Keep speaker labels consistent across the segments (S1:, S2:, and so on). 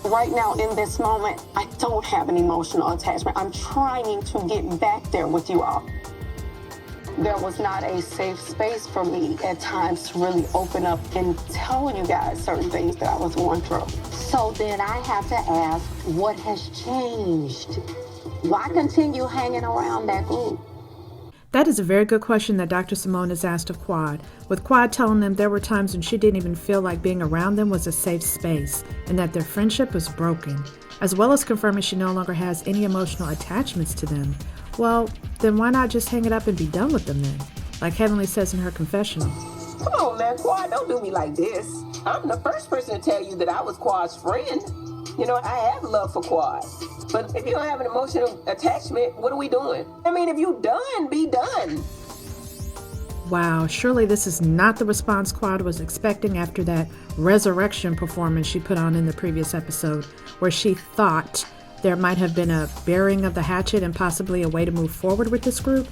S1: Right now, in this moment, I don't have an emotional attachment. I'm trying to get back there with you all. There was not a safe space for me at times to really open up and tell you guys certain things that I was going through. So then I have to ask, what has changed? Why continue hanging around that group?
S2: That is a very good question that Dr. Simone has asked of Quad, with Quad telling them there were times when she didn't even feel like being around them was a safe space, and that their friendship was broken, as well as confirming she no longer has any emotional attachments to them. Well, then why not just hang it up and be done with them then, like Heavenly says in her confessional.
S3: Come on, man, Quad, don't do me like this. I'm the first person to tell you that I was Quad's friend. You know, I have love for Quad. But if you don't have an emotional attachment, what are we doing? I mean, if you done, be done.
S2: Wow, surely this is not the response Quad was expecting after that resurrection performance she put on in the previous episode, where she thought there might have been a burying of the hatchet and possibly a way to move forward with this group.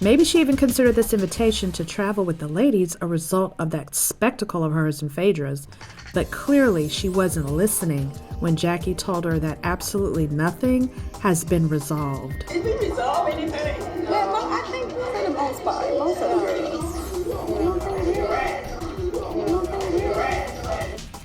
S2: Maybe she even considered this invitation to travel with the ladies a result of that spectacle of hers and Phaedra's, but clearly she wasn't listening when Jackie told her that absolutely nothing has been resolved.
S3: Did we resolve anything?
S1: Yeah, I think for the most part, most of the girls.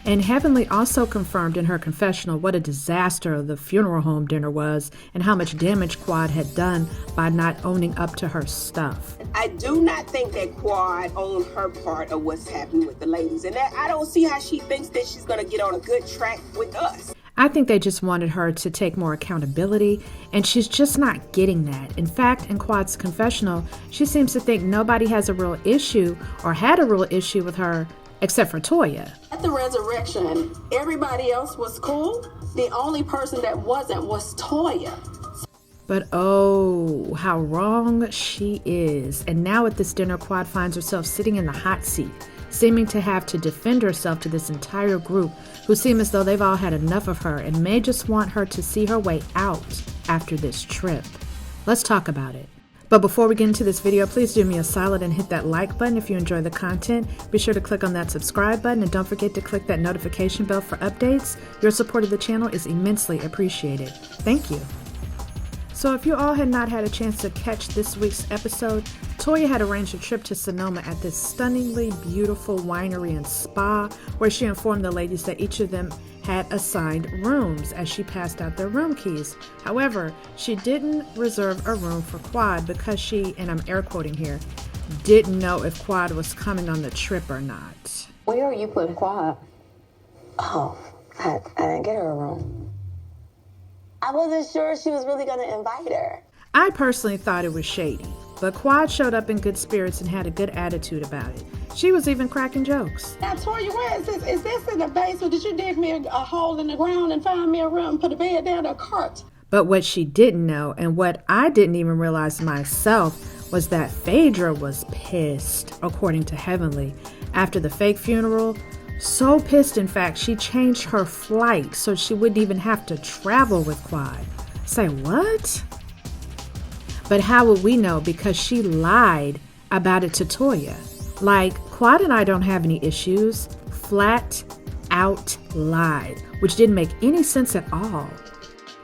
S2: And Heavenly also confirmed in her confessional what a disaster the funeral home dinner was and how much damage Quad had done by not owning up to her stuff.
S3: I do not think that Quad owned her part of what's happening with the ladies. And that I don't see how she thinks that she's going to get on a good track with us.
S2: I think they just wanted her to take more accountability, and she's just not getting that. In fact, in Quad's confessional, she seems to think nobody has a real issue or had a real issue with her except for Toya.
S1: At the resurrection, everybody else was cool. The only person that wasn't was Toya.
S2: But oh, how wrong she is. And now at this dinner, Quad finds herself sitting in the hot seat, seeming to have to defend herself to this entire group who seem as though they've all had enough of her and may just want her to see her way out after this trip. Let's talk about it. But before we get into this video, please do me a solid and hit that like button if you enjoy the content. Be sure to click on that subscribe button and don't forget to click that notification bell for updates. Your support of the channel is immensely appreciated. Thank you. So if you all had not had a chance to catch this week's episode, Toya had arranged a trip to Sonoma at this stunningly beautiful winery and spa where she informed the ladies that each of them had assigned rooms as she passed out their room keys. However, she didn't reserve a room for Quad because she, and I'm air quoting here, didn't know if Quad was coming on the trip or not.
S1: Where are you putting Quad? Oh, I didn't get her a room. I wasn't sure she was really going to invite her.
S2: I personally thought it was shady, but Quad showed up in good spirits and had a good attitude about it. She was even cracking jokes.
S1: Now, Toya, where is this? Is this in the basement? Did you dig me a hole in the ground and find me a room, put a bed down, a cart?
S2: But what she didn't know, and what I didn't even realize myself, was that Phaedra was pissed, according to Heavenly, after the fake funeral. So pissed, in fact, she changed her flight so she wouldn't even have to travel with Quad. Say what? But how would we know? Because she lied about it to Toya. Like, Quad and I don't have any issues. Flat out lied, which didn't make any sense at all.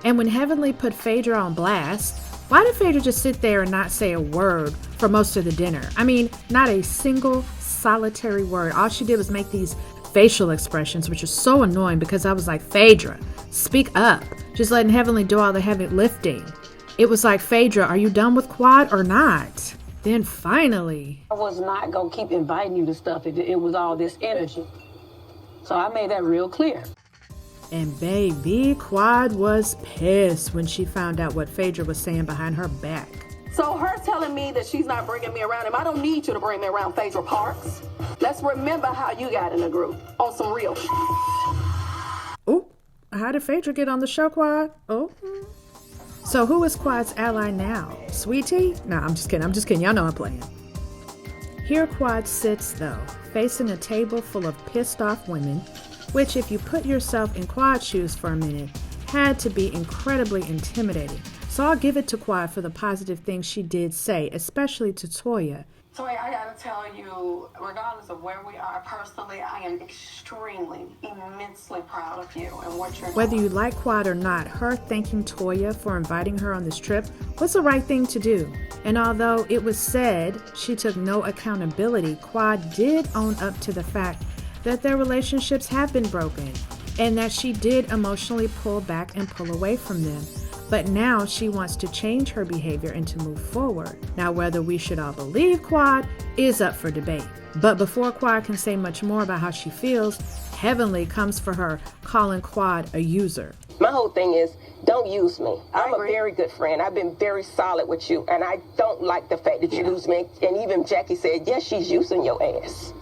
S2: And when Heavenly put Phaedra on blast, why did Phaedra just sit there and not say a word for most of the dinner? I mean, not a single solitary word. All she did was make these facial expressions, which are so annoying because I was like, Phaedra, speak up. Just letting Heavenly do all the heavy lifting. It was like, Phaedra, are you done with Quad or not? Then finally.
S1: I was not going to keep inviting you to stuff if it was all this energy. So I made that real clear.
S2: And baby, Quad was pissed when she found out what Phaedra was saying behind her back.
S1: So her telling me that she's not bringing me around him, I don't need you to bring me around Phaedra Parks. Let's remember how you got in the group on some real shit.
S2: Oh, how did Phaedra get on the show, Quad? Oh. So who is Quad's ally now? Sweetie? No, I'm just kidding. Y'all know I'm playing. Here Quad sits, though, facing a table full of pissed off women, which, if you put yourself in Quad's shoes for a minute, had to be incredibly intimidating. So I'll give it to Quad for the positive things she did say, especially to Toya.
S1: Toya, I gotta tell you, regardless of where we are personally, I am extremely, immensely proud of you and what you're
S2: Whether
S1: doing.
S2: you like Quad or not, her thanking Toya for inviting her on this trip was the right thing to do. And although it was said she took no accountability, Quad did own up to the fact that their relationships have been broken and that she did emotionally pull back and pull away from them. But now she wants to change her behavior and to move forward. Now, whether we should all believe Quad is up for debate. But before Quad can say much more about how she feels, Heavenly comes for her, calling Quad a user.
S3: My whole thing is, don't use me. I'm a
S1: agree.
S3: very good friend. I've been very solid with you, and I don't like the fact that you use me. And even Jackie said, yes, she's using your ass.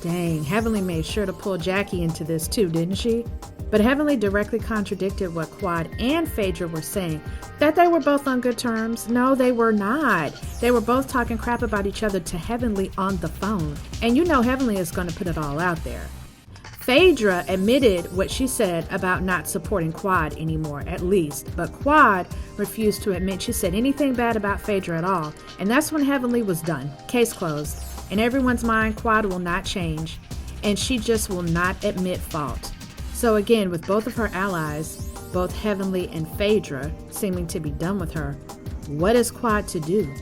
S2: Dang, Heavenly made sure to pull Jackie into this too, didn't she? But Heavenly directly contradicted what Quad and Phaedra were saying, that they were both on good terms. No, they were not. They were both talking crap about each other to Heavenly on the phone. And you know Heavenly is going to put it all out there. Phaedra admitted what she said about not supporting Quad anymore, at least, but Quad refused to admit she said anything bad about Phaedra at all, and that's when Heavenly was done. Case closed. In everyone's mind, Quad will not change, and she just will not admit fault. So again, with both of her allies, both Heavenly and Phaedra, seeming to be done with her, what is Quad to do?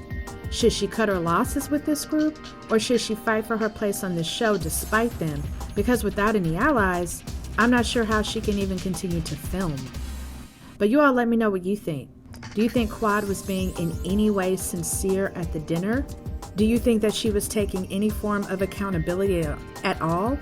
S2: Should she cut her losses with this group, or should she fight for her place on this show despite them? Because without any allies, I'm not sure how she can even continue to film. But you all let me know what you think. Do you think Quad was being in any way sincere at the dinner? Do you think that she was taking any form of accountability at all?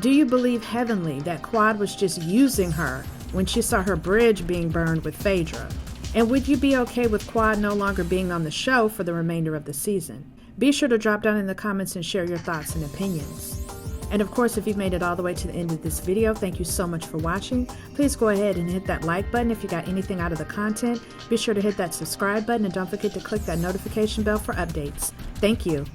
S2: Do you believe Heavenly that Quad was just using her when she saw her bridge being burned with Phaedra? And would you be okay with Quad no longer being on the show for the remainder of the season? Be sure to drop down in the comments and share your thoughts and opinions. And of course, if you've made it all the way to the end of this video, thank you so much for watching. Please go ahead and hit that like button if you got anything out of the content. Be sure to hit that subscribe button and don't forget to click that notification bell for updates. Thank you.